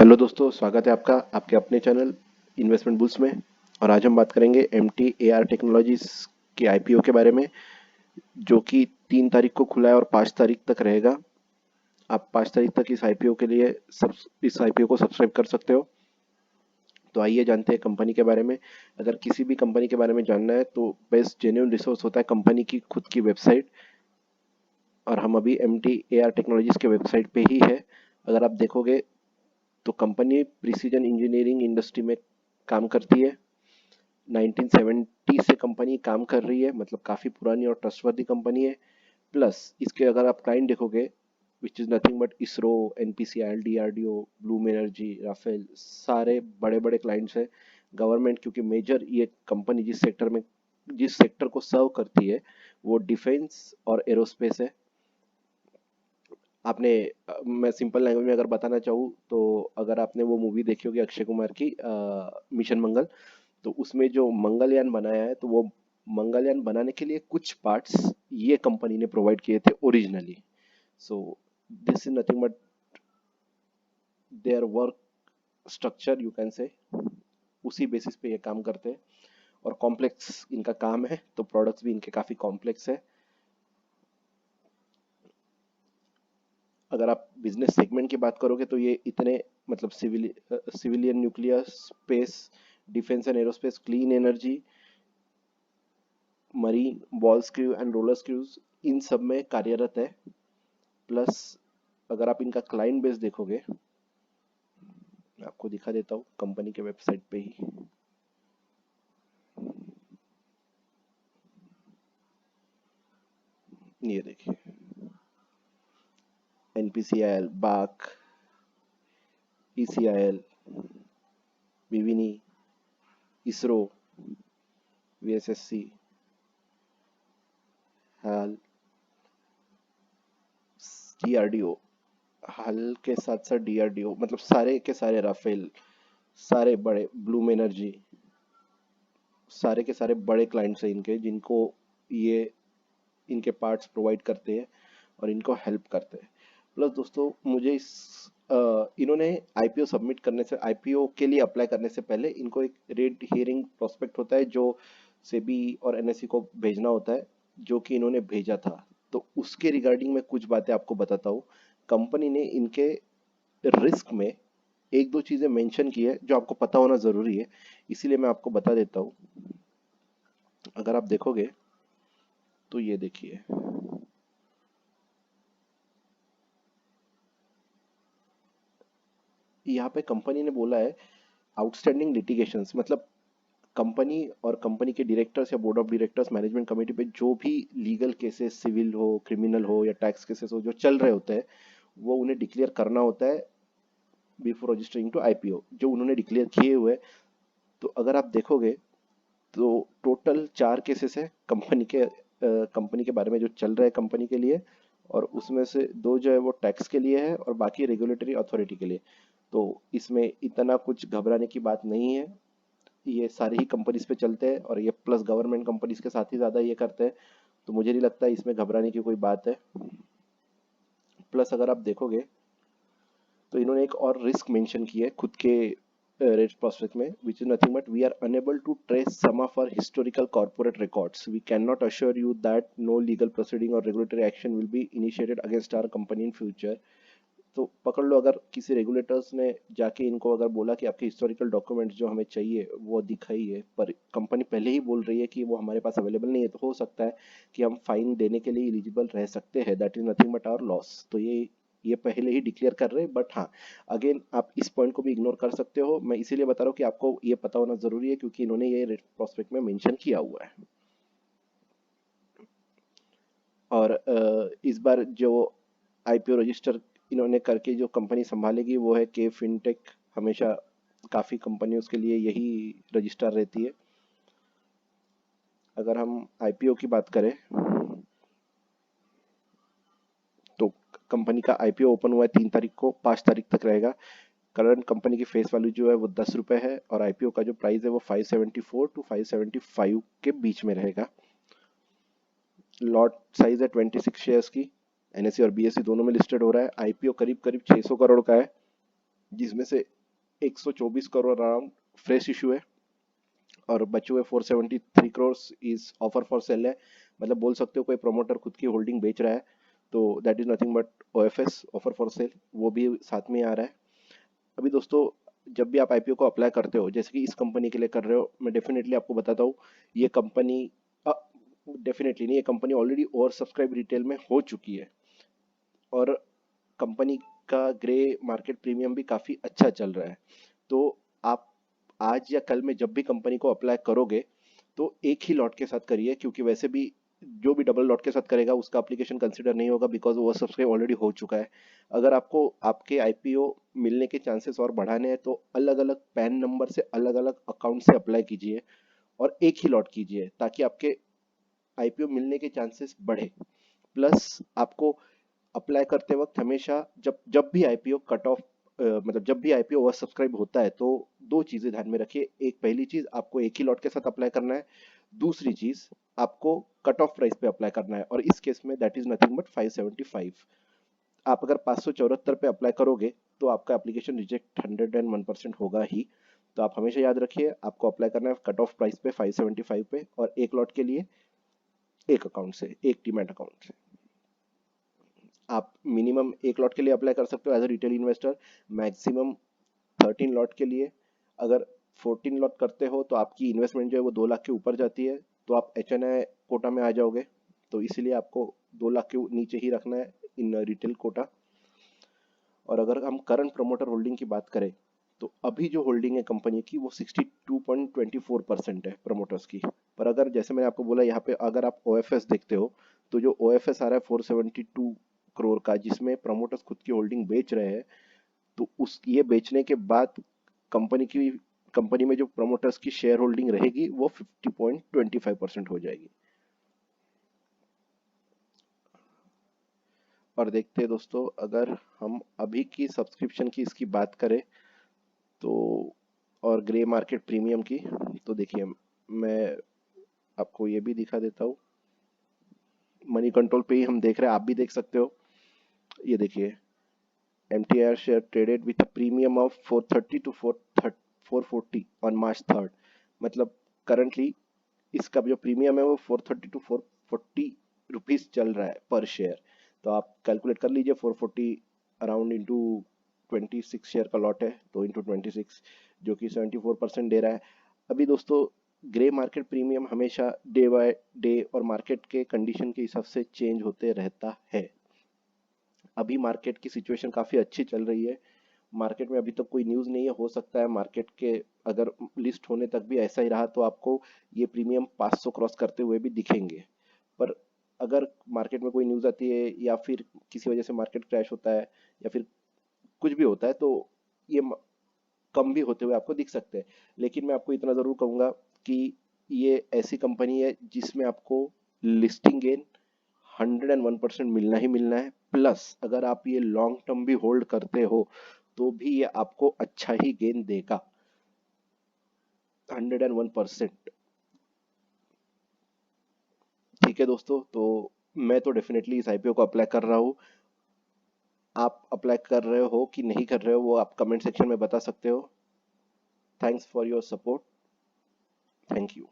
Hello दोस्तों, स्वागत है आपका आपके अपने चैनल इन्वेस्टमेंट बुल्स में। और आज हम बात करेंगे MTAR टेक्नोलॉजीज के IPO के बारे में, जो कि 3 तारीख को खुला है और 5 तारीख तक रहेगा। आप 5 तारीख तक इस IPO के लिए इस IPO को सब्सक्राइब कर सकते हो। तो आइए जानते हैं कंपनी के बारे में। अगर किसी भी कंपनी के बारे में जानना है तो बेस्ट जेन्युइन रिसोर्स होता है कंपनी की खुद की वेबसाइट। और हम अभी MTAR टेक्नोलॉजीज के वेबसाइट पे ही है। अगर आप देखोगे तो कंपनी प्रिसीजन इंजीनियरिंग इंडस्ट्री में काम करती है। 1970 से कंपनी काम कर रही है, मतलब काफ़ी पुरानी और ट्रस्टवर्दी कंपनी है। प्लस इसके अगर आप क्लाइंट देखोगे, which is nothing but ISRO, NPCIL, DRDO, Bloom Energy, Rafale, सारे बड़े बड़े क्लाइंट्स हैं। गवर्नमेंट, क्योंकि मेजर ये कंपनी जिस सेक्टर को सर्व करती है वो डिफेंस और एरोस्पेस है। आपने मैं सिंपल लैंग्वेज में अगर बताना चाहूँ तो अगर आपने वो मूवी देखी होगी अक्षय कुमार की, मिशन मंगल, तो उसमें जो मंगलयान बनाया है, तो वो मंगलयान बनाने के लिए कुछ पार्ट्स ये कंपनी ने प्रोवाइड किए थे originally. So this is nothing but their work structure, you can say. उसी बेसिस पे ये काम करते हैं और कॉम्प्लेक्स इनका काम है, तो प्रोडक्ट्स भी इनके काफ़ी कॉम्प्लेक्स है। अगर आप बिजनेस सेगमेंट की बात करोगे तो ये इतने, मतलब civilian, nuclear, space, defence and aerospace, clean energy, marine, ball screw and roller screws, इन सब में कार्यरत है। प्लस अगर आप इनका क्लाइंट बेस देखोगे, मैं आपको दिखा देता हूँ कंपनी के वेबसाइट पे ही। ये देखिए, NPCIL, बाक, ECIL, विविनी, इसरो, VSSC, हाल, DRDO, हाल के साथ साथ DRDO, मतलब सारे के सारे, राफेल, सारे बड़े, ब्लूम एनर्जी, सारे के सारे बड़े क्लाइंट्स हैं इनके, जिनको ये इनके पार्ट्स प्रोवाइड करते हैं और इनको हेल्प करते हैं। प्लस दोस्तों, मुझे इन्होंने IPO सबमिट करने से, IPO के लिए अप्लाई करने से पहले इनको एक रेड हियरिंग प्रोस्पेक्ट होता है जो सेबी और NSE को भेजना होता है, जो कि इन्होंने भेजा था। तो उसके रिगार्डिंग मैं कुछ बातें आपको बताता हूँ। कंपनी ने इनके रिस्क में एक दो चीजें मेंशन की है जो आपको पता होना जरूरी है, इसीलिए मैं आपको बता देता हूँ। अगर आप देखोगे तो ये देखिए, यहाँ पे कंपनी ने बोला है आउटस्टैंडिंग लिटिगेशंस, मतलब कंपनी और कंपनी के डायरेक्टर्स या board of directors, management committee पे जो भी लीगल केसेस, सिविल हो, क्रिमिनल हो या टैक्स केसेस हो, जो चल रहे होते हैं, वो उन्हें डिक्लेयर करना होता है बिफोर रजिस्टरिंग टू IPO, जो उन्होंने डिक्लेयर किए हुए। तो अगर आप देखोगे तो टोटल 4 केसेस है कंपनी के बारे में जो चल रहा है कंपनी के लिए, और उसमें से 2 जो है वो टैक्स के लिए है और बाकी रेगुलेटरी अथॉरिटी के लिए। तो इसमें इतना कुछ घबराने की बात नहीं है, ये सारी ही कंपनीज पे चलते हैं और ये प्लस गवर्नमेंट कंपनीज के साथ ही ज़्यादा ये करते हैं, तो मुझे नहीं लगता इसमें घबराने की कोई बात है। प्लस अगर आप देखोगे तो इन्होंने एक और रिस्क मेंशन की है खुद के रेट प्रोस्पेक्ट में, which is nothing but we are unable to trace some of our historical corporate records, we can not assure you that no legal proceeding और regulatory action will be initiated against our company in future. तो पकड़ लो, अगर किसी regulators ने जाके इनको अगर बोला कि आपके हिस्टोरिकल डॉक्यूमेंट्स जो हमें चाहिए वो दिखाइए, पर कंपनी पहले ही बोल रही है कि वो हमारे पास अवेलेबल नहीं है, तो हो सकता है कि हम फाइन देने के लिए एलिजिबल रह सकते हैं। That is nothing but our loss. तो ये पहले ही डिक्लेयर कर रहे हैं, बट हाँ, अगेन आप इस पॉइंट को भी इग्नोर कर सकते हो। मैं इसीलिए बता रहा हूँ कि आपको ये पता होना जरूरी है, क्योंकि इन्होंने ये प्रोस्पेक्ट में मेंशन किया हुआ है। और इस बार जो IPO रजिस्टर इन्होंने करके जो कंपनी संभालेगी वो है के फिनटेक। हमेशा काफ़ी कंपनियों के लिए यही रजिस्टर रहती है। अगर हम IPO की बात करें तो कंपनी का IPO ओपन हुआ है 3 तारीख को, 5 तारीख तक रहेगा। करंट कंपनी की फेस वैल्यू जो है वो 10 रुपये है और IPO का जो प्राइस है वो 574 to 575 के बीच में रहेगा। लॉट साइज है 26 शेयर्स की। NSE और BSE दोनों में लिस्टेड हो रहा है। IPO करीब करीब 600 करोड़ का है, जिसमें से 124 करोड़ अराउंड फ्रेश इशू है और बचे हुए 473 crore is offer for sale है। मतलब बोल सकते हो कोई प्रमोटर खुद की होल्डिंग बेच रहा है, तो that is nothing but OFS, offer for sale, वो भी साथ में आ रहा है। अभी दोस्तों, जब भी आप आईपीओ को अप्लाई करते हो, जैसे कि इस कंपनी के लिए कर रहे हो, मैं डेफिनेटली आपको बताता हूँ, ये कंपनी डेफिनेटली नहीं, ये company already over subscribe retail में हो चुकी है और कंपनी का ग्रे मार्केट प्रीमियम भी काफ़ी अच्छा चल रहा है। तो आप आज या कल में जब भी कंपनी को अप्लाई करोगे तो एक ही लॉट के साथ करिए, क्योंकि वैसे भी जो भी डबल लॉट के साथ करेगा उसका एप्लीकेशन कंसिडर नहीं होगा, बिकॉज वो सब्सक्राइब ऑलरेडी हो चुका है। अगर आपको आपके आईपीओ मिलने के चांसेस और बढ़ाने हैं तो अलग अलग पैन नंबर से अलग अलग अकाउंट से अप्लाई कीजिए और एक ही लॉट कीजिए, ताकि आपके आईपीओ मिलने के चांसेस बढ़े। प्लस आपको अप्लाई करते वक्त हमेशा जब जब भी आईपीओ कट ऑफ मतलब जब भी आईपीओ ओवर सब्सक्राइब होता है तो दो चीजें ध्यान में रखिए। एक, पहली चीज, आपको एक ही लॉट के साथ अप्लाई करना है। दूसरी चीज, आपको कट ऑफ प्राइस पे अप्लाई करना है, और इस केस में दैट इज नथिंग बट 575। आप अगर 574 पे अप्लाई करोगे तो आपका एप्लीकेशन रिजेक्ट 101% होगा ही। तो आप हमेशा याद रखिए, आपको अप्लाई करना है कट ऑफ प्राइस पे 575 पे, और एक लॉट के लिए एक अकाउंट से, एक डीमैट अकाउंट से। आप मिनिमम एक लॉट के लिए अप्लाई कर सकते हो as a retail investor, maximum 13 lot के लिए। अगर 14 लॉट करते हो तो आपकी इन्वेस्टमेंट जो है वो 2 लाख के ऊपर जाती है, तो आप HNI कोटा में आ जाओगे। तो इसीलिए आपको 2 लाख के नीचे ही रखना है इन रिटेल कोटा। और अगर हम करंट प्रमोटर होल्डिंग की बात करें तो अभी जो होल्डिंग है कंपनी की वो 62.24% है प्रमोटर्स की। पर अगर जैसे मैंने आपको बोला, यहाँ पे अगर आप ओएफएस देखते हो तो जो ओएफएस आ रहा है 472 करोड़ का, जिसमें प्रमोटर्स खुद की होल्डिंग बेच रहे हैं, तो उस ये बेचने के बाद कंपनी की कंपनी में जो प्रमोटर्स की शेयर होल्डिंग रहेगी वो 50.25% हो जाएगी। और देखते हैं दोस्तों, अगर हम अभी की सब्सक्रिप्शन की इसकी बात करें तो, और ग्रे मार्केट प्रीमियम की, तो देखिए मैं आपको ये भी दिखा देता हूँ। मनी कंट्रोल पे ही हम देख रहे हैं, आप भी देख सकते हो। ये देखिए, MTR share traded with a premium of 430 to 440 on March 3rd। मतलब करंटली इसका जो प्रीमियम है वो 430 टू 440 रुपीज चल रहा है पर शेयर। तो आप कैलकुलेट कर लीजिए, 440 अराउंड इंटू 26 शेयर का लॉट है, तो इंटू 26, जो कि 74% दे रहा है। अभी दोस्तों, ग्रे मार्केट प्रीमियम हमेशा डे बाय डे और मार्केट के कंडीशन के हिसाब से चेंज होते रहता है। अभी मार्केट की सिचुएशन काफ़ी अच्छी चल रही है। मार्केट में अभी तक कोई न्यूज़ नहीं है, हो सकता है मार्केट के अगर लिस्ट होने तक भी ऐसा ही रहा तो आपको ये प्रीमियम 500 क्रॉस करते हुए भी दिखेंगे। पर अगर मार्केट में कोई न्यूज़ आती है या फिर किसी वजह से मार्केट क्रैश होता है या फिर कुछ भी होता है, तो ये कम भी होते हुए आपको दिख सकते हैं। लेकिन मैं आपको इतना ज़रूर कहूँगा कि ये ऐसी कंपनी है जिसमें आपको लिस्टिंग गेन 101% मिलना ही मिलना है। प्लस अगर आप ये लॉन्ग टर्म भी होल्ड करते हो तो भी ये आपको अच्छा ही गेन देगा, 101%। ठीक है दोस्तों, तो मैं तो डेफिनेटली इस आईपीओ को अप्लाई कर रहा हूँ। आप अप्लाई कर रहे हो कि नहीं कर रहे हो वो आप कमेंट सेक्शन में बता सकते हो। Thanks for your support. Thank you.